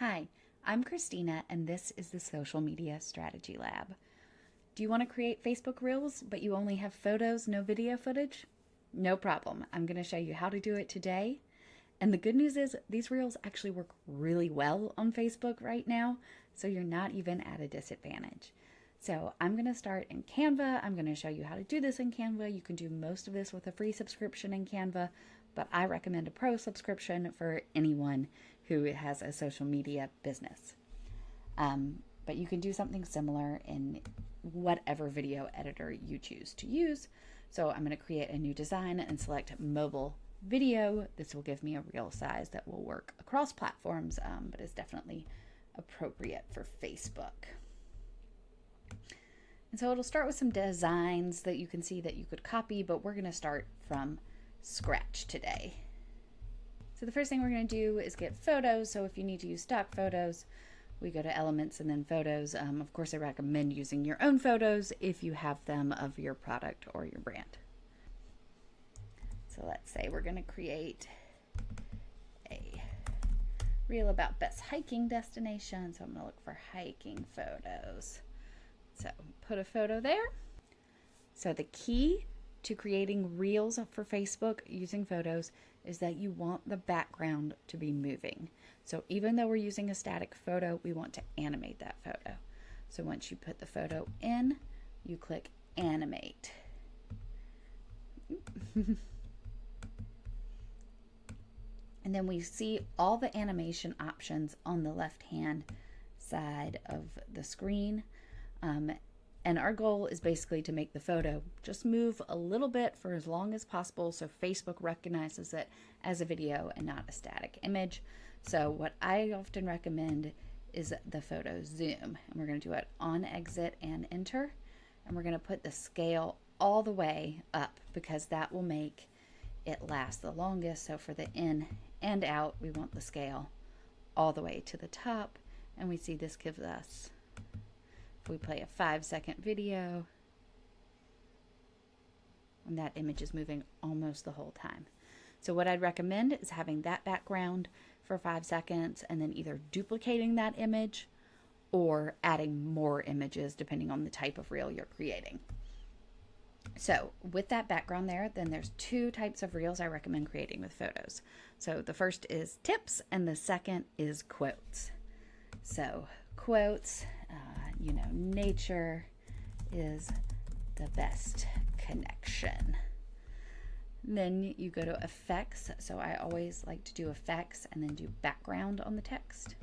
Hi, I'm Christina, and this is the Social Media Strategy Lab. Do you want to create Facebook Reels, but you only have photos, no video footage? No problem. I'm going to show you how to do it today. And the good news is these Reels actually work really well on Facebook right now, so you're not even at a disadvantage. So I'm going to start in Canva. I'm going to show you how to do this in Canva. You can do most of this with a free subscription in Canva, but I recommend a pro subscription for anyone who has a social media business. But you can do something similar in whatever video editor you choose to use. So I'm going to create a new design and select mobile video. This will give me a reel size that will work across platforms, but is definitely appropriate for Facebook. And so it'll start with some designs that you can see that you could copy, but we're going to start from scratch today. So the first thing we're going to do is get photos. So if you need to use stock photos, we go to elements and then photos. Of course, I recommend using your own photos if you have them of your product or your brand. So let's say we're going to create a reel about best hiking destinations. So I'm going to look for hiking photos. So put a photo there. So the key to creating reels for Facebook using photos is that you want the background to be moving. So even though we're using a static photo, we want to animate that photo. So once you put the photo in, you click animate. And then we see all the animation options on the left-hand side of the screen. And our goal is basically to make the photo just move a little bit for as long as possible so Facebook recognizes it as a video and not a static image. So what I often recommend is the photo zoom. And we're going to do it on exit and enter. And we're going to put the scale all the way up because that will make it last the longest. So for the in and out, we want the scale all the way to the top. And we see this gives us, if we play a 5-second video, and that image is moving almost the whole time. So what I'd recommend is having that background for 5 seconds and then either duplicating that image or adding more images depending on the type of reel you're creating. So with that background there, then there's two types of reels I recommend creating with photos. So the first is tips and the second is quotes. So quotes, nature is the best connection. Then you go to effects. So I always like to do effects and then do background on the text.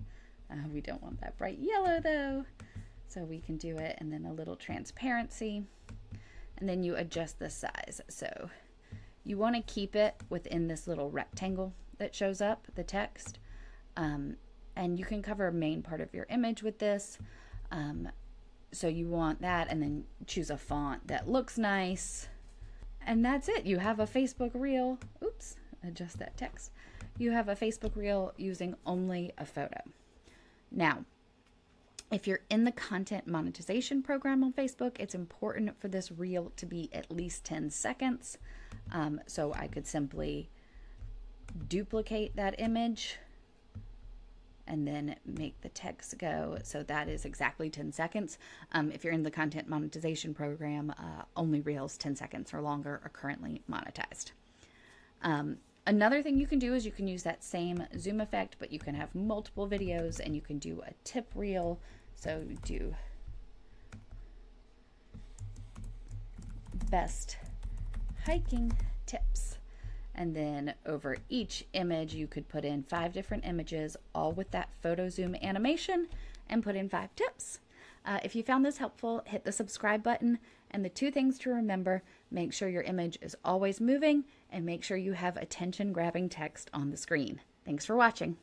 We don't want that bright yellow though. So we can do it and then a little transparency. And then you adjust the size. So you want to keep it within this little rectangle that shows up, the text. And you can cover a main part of your image with this. So you want that and then choose a font that looks nice. And that's it. You have a Facebook reel. Oops, adjust that text. You have a Facebook reel using only a photo. Now, if you're in the content monetization program on Facebook, it's important for this reel to be at least 10 seconds. So I could simply duplicate that image and then make the text go. So that is exactly 10 seconds. If you're in the content monetization program, only reels 10 seconds or longer are currently monetized. Another thing you can do is you can use that same zoom effect, but you can have multiple videos and you can do a tip reel. So do best hiking tips. And then over each image, you could put in 5 different images, all with that photo zoom animation, and put in 5 tips. If you found this helpful, hit the subscribe button. And the 2 things to remember, make sure your image is always moving and make sure you have attention-grabbing text on the screen. Thanks for watching.